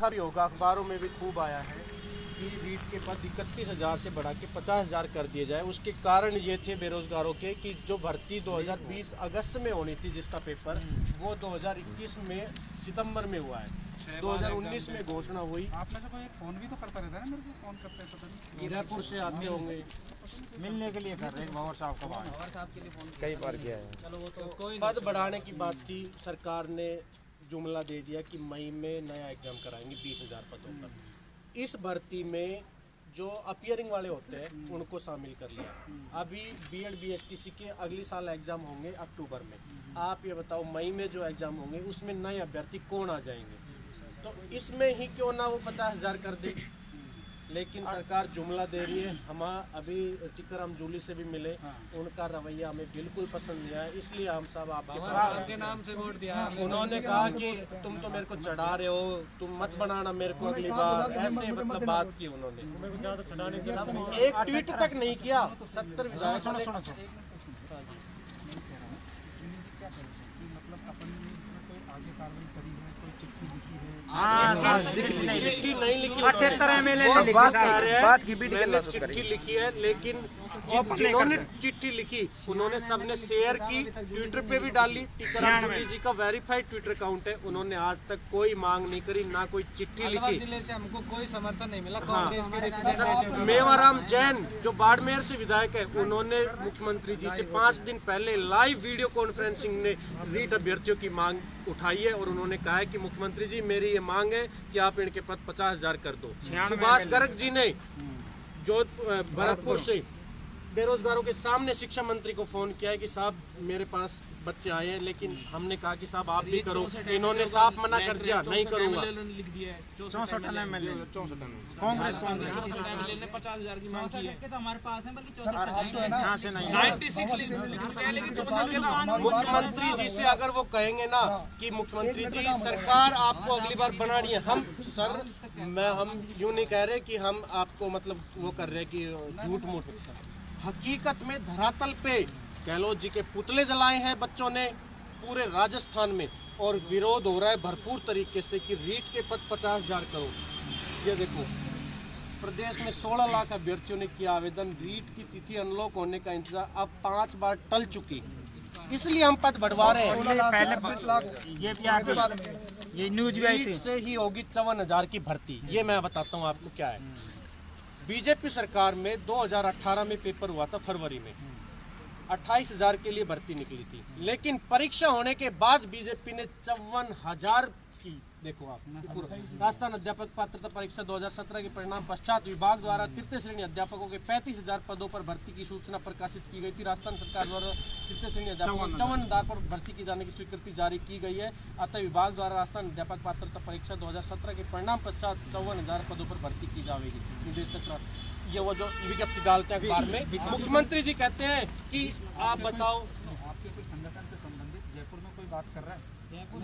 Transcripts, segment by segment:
देखा भी होगा, अखबारों में भी खूब आया है कि रीट के पद 31,000 से बढ़ा के 50,000 कर दिए जाए। उसके कारण ये थे बेरोजगारों के कि जो भर्ती 2020 अगस्त में होनी थी जिसका पेपर, वो 2021 में सितंबर में हुआ है। 2019 में घोषणा हुई। आप में से कोई फोन भी तो करता रहता है ना, मेरे को फोन करते हैं पता नहीं, जयपुर से आते होंगे मिलने के लिए कर रहे हैं। भंवर साहब के लिए फोन कई बार किया है। चलो वो तो पद बढ़ाने की बात थी, सरकार ने जुमला दे दिया कि मई में नया एग्जाम कराएंगे 20,000 पदों पर। इस भर्ती में जो अपियरिंग वाले होते हैं उनको शामिल कर लिया। अभी बीएड बीएसटीसी के अगले साल एग्जाम होंगे अक्टूबर में। आप ये बताओ मई में जो एग्जाम होंगे उसमें नए अभ्यर्थी कौन आ जाएंगे? तो इसमें ही क्यों ना वो 50,000 कर दे। लेकिन सरकार जुमला दे रही है। हम अभी टीकाराम जूली से भी मिले, उनका रवैया हमें बिल्कुल पसंद नहीं आया, इसलिए हम सब आपके नाम से वोट दिया। उन्होंने कहा कि तुम तो मेरे को चढ़ा रहे हो, तुम मत बनाना मेरे को अगली बार, ऐसे मतलब बात की उन्होंने। एक ट्वीट तक नहीं किया। 70 विधायकों ने चिट्ठी नहीं लिखी, 78 एमएलए चिट्ठी लिखी है, लेकिन जिन्होंने चिट्ठी लिखी उन्होंने सबने शेयर की, ट्विटर पे भी डाली। टीकाराम जूली जी का वेरीफाइड ट्विटर अकाउंट है। उन्होंने आज तक कोई मांग नहीं करी, ना कोई चिट्ठी लिखी। जिले से हमको कोई समर्थन नहीं मिला। कांग्रेस के मेवाराम जैन जो बाड़मेर से विधायक है, उन्होंने मुख्यमंत्री जी से 5 दिन पहले लाइव वीडियो कॉन्फ्रेंसिंग में रीट अभ्यर्थियों की मांग उठाई है और उन्होंने कहा है कि मुख्यमंत्री जी मेरी ये मांग है कि आप इनके पद 50,000 कर दो। सुभाष गर्ग जी ने जो भरतपुर से बेरोजगारों के सामने शिक्षा मंत्री को फोन किया है कि साहब मेरे पास बच्चे आए हैं, लेकिन हमने कहा कि साहब आप भी करो। इन्होंने साफ मना कर दिया, नहीं करूंगा। 64 एमएलए कांग्रेस ने 50,000 की मांग की है। तो हमारे पास है बल्कि 96 मुख्यमंत्री जी से अगर वो कहेंगे ना कि मुख्यमंत्री जी सरकार आपको अगली बार बनानी है, हम यूँ नहीं कह रहे कि हम आपको मतलब वो कर रहे कि झूठ मूठ, हकीकत में धरातल पे गहलोत जी के पुतले जलाए हैं बच्चों ने पूरे राजस्थान में, और विरोध हो रहा है भरपूर तरीके से कि रीट के पद 50,000 करो। ये देखो प्रदेश में 16 लाख अभ्यर्थियों ने किया आवेदन। रीट की तिथि अनलॉक होने का इंतजार अब 5 बार टल चुकी, इसलिए हम पद बढ़वा रहे हैं। ये भी आगे ये न्यूज भी आई थी। से ही होगी 54,000 की भर्ती। ये मैं बताता हूँ आपको क्या है। बीजेपी सरकार में 2018 में पेपर हुआ था फरवरी में, 28,000 के लिए भर्ती निकली थी, लेकिन परीक्षा होने के बाद बीजेपी ने 54,000 की, देखो आप, राजस्थान अध्यापक पात्रता परीक्षा 2017 के परिणाम पश्चात विभाग द्वारा तृतीय श्रेणी अध्यापकों के 35,000 पदों पर भर्ती की सूचना प्रकाशित की गई थी। राजस्थान सरकार द्वारा तृतीय श्रेणी अध्यापकों को 54,000 पर भर्ती की जाने की स्वीकृति जारी की गई है। अतः विभाग द्वारा राजस्थान अध्यापक पात्रता परीक्षा 2017 के परिणाम पश्चात 54,000 पदों पर भर्ती की जाएगी। निदेशक ये वो जो विज्ञप्ति डालते हैं अखबार में, मुख्यमंत्री जी कहते हैं कि आप बताओ आपके कोई संगठन से संबंधित जयपुर में कोई बात कर रहा है?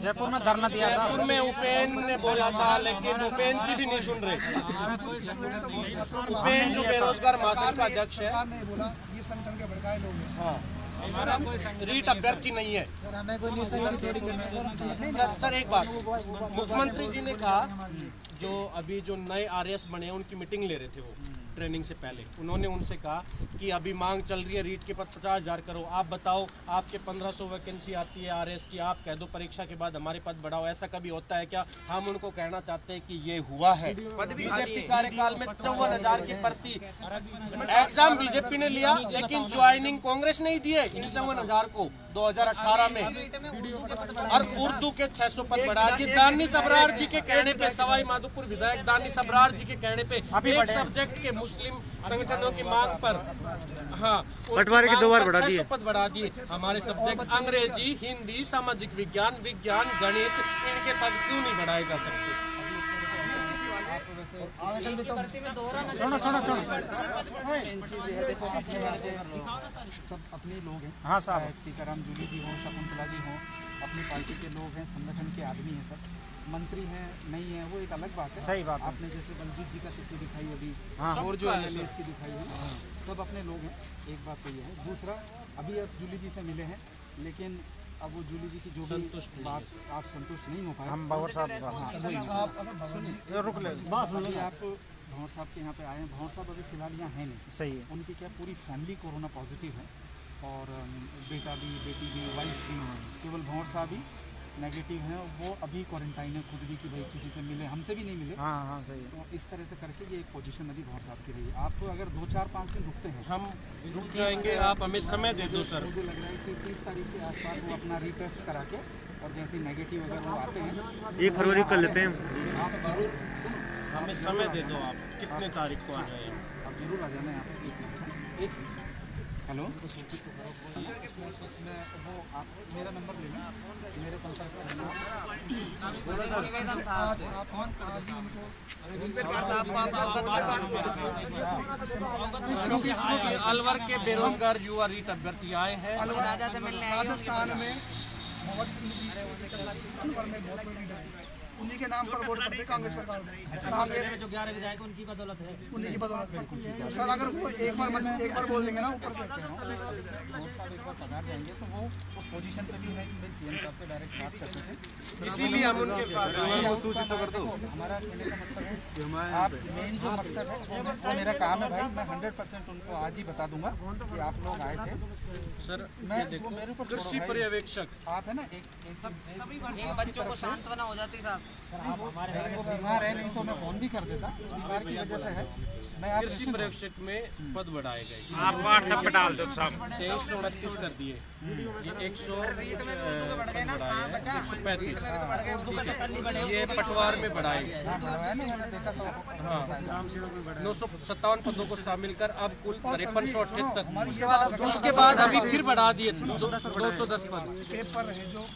जयपुर में धरना दिया था। जयपुर में उपेन ने बोला था, लेकिन उपेन की भी नहीं सुन रहे। उपेन जो बेरोजगार महासंघ का अध्यक्ष है, ये संगठन के भड़काए लोग हैं। हाँ, रीट अभ्यर्थी नहीं है। सर एक बात, मुख्यमंत्री जी ने कहा जो अभी जो नए आरएस बने हैं उनकी मीटिंग ले रहे थे वो ट्रेनिंग से पहले, उन्होंने उनसे कहा कि अभी मांग चल रही है रीट के पद 50,000 करो, आप बताओ आपके 1500 वैकेंसी आती है आरएस की, आप कह दो परीक्षा के बाद हमारे पद बढ़ाओ। ऐसा कभी होता है क्या? हम उनको कहना चाहते हैं कि ये हुआ है। बीजेपी कार्यकाल में 54,000 की भर्ती, एग्जाम बीजेपी ने लिया, लेकिन ज्वाइनिंग कांग्रेस ने ही दिए इन 54,000 को 2018 में, और उर्दू के 600 पद बढ़ा दिए। दानी सबरार जी के कहने पे, सवाई माधोपुर विधायक दानी सबरार जी के कहने पे, एक सब्जेक्ट के मुस्लिम संगठनों की मांग पर, हाँ, पटवारी के 2 बार बढ़ा दिए, पद बढ़ा दिए। हमारे सब्जेक्ट अंग्रेजी, हिंदी, सामाजिक विज्ञान, गणित, इनके पद क्यों नहीं बढ़ाए जा सकते? सब अपने लोग हैं। हाँ साहब, टीकाराम जूली जी हों, शकुंतला जी हों, अपनी पार्टी के लोग हैं, संगठन के आदमी हैं। सब मंत्री हैं नहीं है वो एक अलग बात है। सही बात। आपने जैसे बलजीत जी का चिट्ठी दिखाई अभी, हाँ, और जो एमएलए की दिखाई है, सब अपने लोग हैं। एक बात तो ये है। दूसरा, अभी आप जूली जी से मिले हैं, लेकिन अब वो जूली जी की जो भी बात आप संतुष्ट नहीं हो पाए, हम भंवर साहब आप अगर भगवान जी रुक ले अभी आप भंवर साहब के यहाँ पे आए हैं। भंवर साहब अभी फिलहाल यहाँ है नहीं, सही है। उनकी क्या पूरी फैमिली कोरोना पॉजिटिव है और बेटा भी, बेटी भी, वाइफ भी, केवल भंवर साहब ही नेगेटिव हैं। वो अभी क्वारंटाइन है खुद भी कि भाई किसी से मिले, हमसे भी नहीं मिले। हाँ सही है। तो इस तरह से करके ये एक पोजीशन अभी भंवर साहब की रही है। आप अगर 2-4-5 दिन रुकते हैं, हम रुक जाएंगे, आप हमें समय दे दो सर। मुझे लग रहा है कि 30 तारीख के आसपास वो अपना रीटेस्ट करा के और जैसे नेगेटिव अगर वो आते हैं 1 फरवरी कर लेते हैं। आप जरूर हमें समय दे दो, आप कितने तारीख को आ जाए? आप जरूर आ जाना यहाँ पे। एक हेलो, मैं वो आप मेरा नंबर ले लें, मेरे संपर्क अलवर के बेरोजगार युवा रीट अभ्यर्थी आए हैं राजस्थान में बहुत अलवर में बहुत बड़ी लीडर है, उन्हीं के नाम पर वोट पड़ते कांग्रेस सरकार में। कांग्रेस जो 11 विधायक उनकी बदौलत है, उन्हीं की बदौलत है। तो सर अगर वो एक बार बोल देंगे ना ऊपर से भंवर साहब एक बार पधार जाएंगे तो वो उस पोजीशन पे भी है कि भाई सीएम साहब से डायरेक्ट बात कर सकें। इसीलिए हम उनके पास आए हैं। सूचित तो कर दो। हमारा कहने का मतलब है आप मेन जो मकसद है वो मेरा काम है भाई, मैं 100% उनको आज ही बता दूंगा कि आप लोग आए थे। सर मैं वो मेरे ऊपर छोड़ो कृषि भाई। पर्यवेक्षक आप है ना एक बच्चों को सांत्वना हो जाती साहब। वो बीमार है, नहीं तो मैं फोन भी कर देता, बीमार की वजह से है। मैं आप कृषि पर्यवेक्षक में पद बढ़ाए गए, आप व्हाट्सएप पे डाल दो साहब। 2329 कर दिए, ये 135, ये पटवार में बढ़ाए गए। है ना, मैंने देखा तो हाँ 957 पदों को शामिल कर अब कुल 5378। उसके बाद अभी फिर बढ़ा दिए 210 पद। पेपर है जो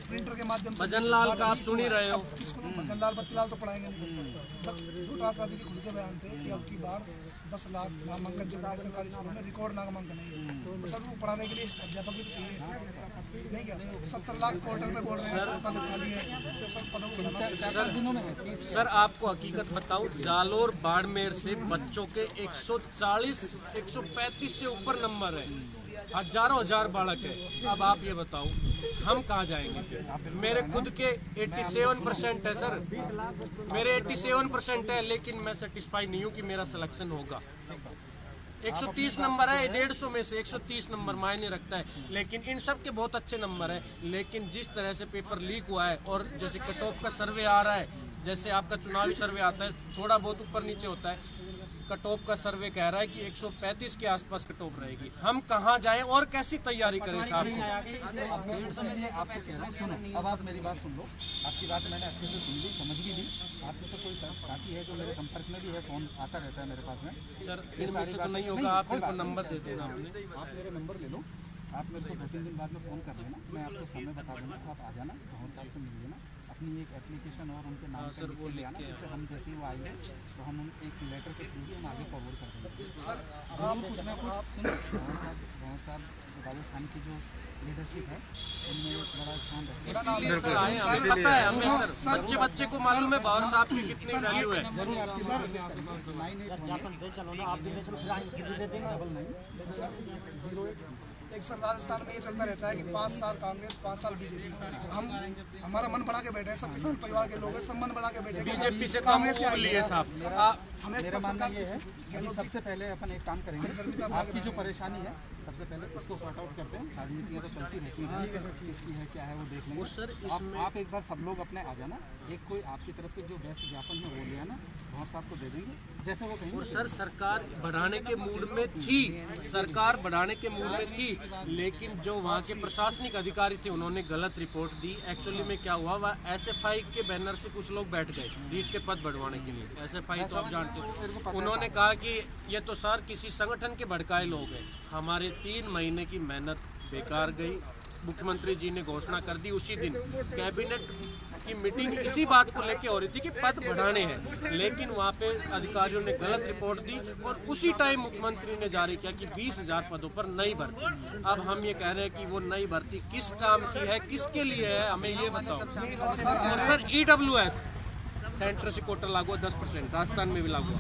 प्रिंटर के माध्यम से भजन लाल का आप सुन ही रहे हो। इसको भजन लाल बत्तीलाल तो पढ़ाएंगे नहीं। डोटासरा जी के खुद के बयान थे कि अब की बार 10 लाख नामांकन जो है सरकारी स्कूलों में रिकॉर्ड नामांकन है, तो सर वो पढ़ाने के लिए अध्यापक भी चाहिए नहीं क्या? 70 लाख पोर्टल पे बोल रहे हैं पद खाली है, तो सब पदों को बढ़ाना। सर आपको हकीकत बताऊं, जालोर बाड़मेर से बच्चों के 140 135 से ऊपर नंबर है, हजारों हजार बालक है। अब आप ये बताओ हम कहाँ जाएंगे फिर? मेरे खुद के 87% है सर, मेरे 87% है, लेकिन मैं सेटिस्फाई नहीं हूँ कि मेरा सिलेक्शन होगा। 130 नंबर है, 150 में से 130 नंबर मायने रखता है, लेकिन इन सब के बहुत अच्छे नंबर है। लेकिन जिस तरह से पेपर लीक हुआ है और जैसे कट ऑफ का सर्वे आ रहा है, जैसे आपका चुनावी सर्वे आता है थोड़ा बहुत ऊपर नीचे होता है, कट ऑफ का सर्वे कह रहा है कि 135 के आसपास कट ऑफ रहेगी। हम कहाँ जाएं और कैसी तैयारी करें साहब? सुनो, अब आप मेरी बात सुन लो। आपकी बात मैंने अच्छे से सुन ली, समझ भी ली। आपके तो कोई साथी है जो मेरे संपर्क में भी है, फोन आता रहता है मेरे पास में। सर इनमें से तो नहीं होगा, आप मेरे को नंबर दे देना आपने। आप मेरा नंबर ले लो, आप मेरे को 2-3 दिन बाद में फ़ोन कर देना, मैं आपको समय बता दूँगा, आप आ जाना, भंवर साहब से मिल लेना, अपनी एक एप्लीकेशन और उनके नाम से लिख के ले आना, जिससे हम जैसे ही वो आएंगे तो हम एक लेटर के थ्रू ही हम आगे फॉरवर्ड कर देंगे। सर आप कुछ ना कुछ सुनो, भंवर साहब राजस्थान की जो लीडरशिप है उनमें एक बड़ा स्थान रखते हैं। हमें पता है, हमें सर बच्चे को मालूम है भंवर साहब की कितनी वैल्यू है। जरूर आपकी बात 98 एक सर राजस्थान में ये चलता रहता है कि 5 साल कांग्रेस 5 साल बीजेपी। हम हमारा मन बना के बैठे हैं, सब किसान परिवार के लोग हैं, सब मन बना के बैठे हैं कि बीजेपी से कांग्रेस से लिए आइए। साहब हमें मेरा मानना ये है कि सबसे पहले अपन एक काम करेंगे, आपकी जो परेशानी है सबसे पहले इसको सॉर्ट आउट करते हैं। राजनीतियाँ तो चलती रहती हैं, किसकी है क्या है वो देख लेंगे। सर आप एक बार सब लोग अपने आ जाना, एक कोई आपकी तरफ से जो बेस्ट ज्ञापन है वो ले आना, भंवर साहब को दे देंगे जैसे वो कहेंगे। और सर सरकार बढ़ाने के मूड में थी, सरकार बढ़ाने के मूड में थी, लेकिन जो वहाँ के प्रशासनिक अधिकारी थे उन्होंने गलत रिपोर्ट दी। एक्चुअली में क्या हुआ, वह SFI के बैनर से कुछ लोग बैठ गए रीट के पद बढ़वाने के लिए। SFI तो आप जानते हो, उन्होंने कहा कि ये तो सर किसी संगठन के भड़काए लोग हैं। हमारे 3 महीने की मेहनत बेकार गई। मुख्यमंत्री जी ने घोषणा कर दी, उसी दिन कैबिनेट की मीटिंग इसी बात को लेके हो रही थी कि पद बढ़ाने हैं, लेकिन वहाँ पे अधिकारियों ने गलत रिपोर्ट दी और उसी टाइम मुख्यमंत्री ने जारी किया कि 20,000 पदों पर नई भर्ती। अब हम ये कह रहे हैं कि वो नई भर्ती किस काम की है, किसके लिए है, हमें ये बताओ। और सर EWS सेंटर से कोटा लागू 10%, राजस्थान में भी लागू।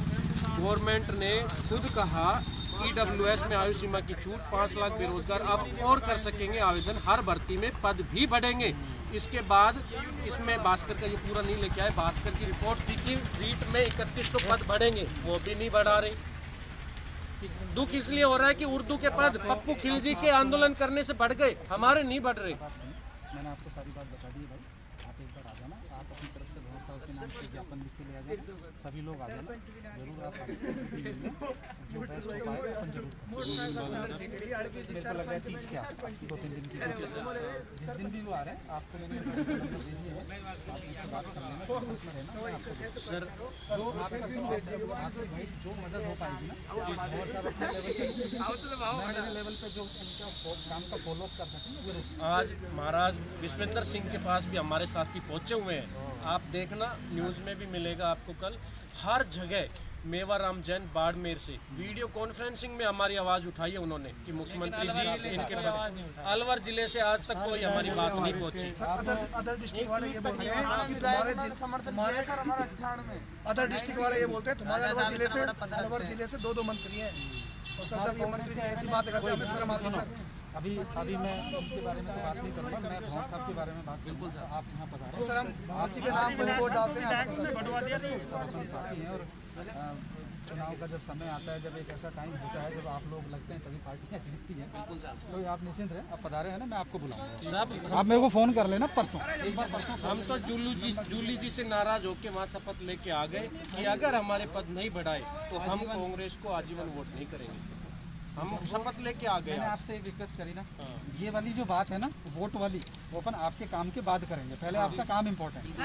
गवर्नमेंट ने खुद कहा EWS में आयु सीमा की छूट, 5 लाख बेरोजगार अब और कर सकेंगे आवेदन, हर भर्ती में पद भी बढ़ेंगे। इसके बाद इसमें भास्कर का ये पूरा नहीं लेके आए, भास्कर की रिपोर्ट थी कि रीट में 3100 पद बढ़ेंगे, वो भी नहीं बढ़ा रहे। दुख इसलिए हो रहा है कि उर्दू के पद पप्पू खिलजी के आंदोलन करने से बढ़ गए, हमारे नहीं बढ़ रहे। मैंने आपको सारी बात बता दी भाई, आप एक बार आ जाना, आप अपनी तरफ से बहुत साहब के नाम से ज्ञापन लिख के ले आ जाना, सभी लोग आ जाना, जरूर आप जो बेस्ट हो पाएगा अपन जरूर करेंगे। मेरे को लग रहा है 30 के आसपास 2-3 दिन की, जिस दिन भी वो आ रहे हैं आपको मैंने बात कर लेना सर। जो आपसे भाई जो मदद हो पाएगी ना, और सब अपने लेवल पे जो उनका काम का फॉलो अप कर सकेंगे जरूर। आज महाराज विश्वेंद्र सिंह के पास भी हमारे साथी पहुंचे हुए हैं, आप देखना न्यूज़ में भी मिलेगा आपको कल। हर जगह मेवाराम जैन बाड़मेर से वीडियो कॉन्फ्रेंसिंग में हमारी आवाज़ उठाई है उन्होंने कि मुख्यमंत्री जी इनके अलवर जिले से आज तक कोई हमारी बात नहीं पहुंची। अदर डिस्ट्रिक्ट वाले ये बोलते हैं कि तुम्हारे अदर डिस्ट्रिक्ट वाले ये बोलते हैं तुम्हारे अलवर जिले से 2 मंत्री हैं, और सर जब ये मंत्री जी ऐसी बात करते हैं हमें शर्म आती है सर। अभी मैं उनके बारे में तो बात नहीं करूँगा, मैं भवन साहब के बारे में बात बिल्कुल आप यहाँ पधारें। सर हम भवन जी के नाम पर रिपोर्ट डालते हैं आपको सर, सब अपन साथी हैं। और चुनाव का जब समय आता है, जब एक ऐसा टाइम होता है जब आप लोग लगते हैं तभी पार्टियाँ जीतती हैं, तो आप निश्चिंत रहें, आप पधारे हैं ना, मैं आपको बुलाऊंगा। आप मेरे को फ़ोन कर लेना परसों, एक बार परसों। हम तो जूली जी से नाराज होकर वहाँ शपथ लेके आ गए कि अगर हमारे पद नहीं बढ़ाए तो हम कांग्रेस को आजीवन वोट नहीं करेंगे। हम शपथ लेके आ गए। मैंने आपसे एक रिक्वेस्ट करी ना, ये वाली जो बात है ना वोट वाली, वो अपन आपके काम के बाद करेंगे, पहले आपका काम इम्पोर्टेंट है।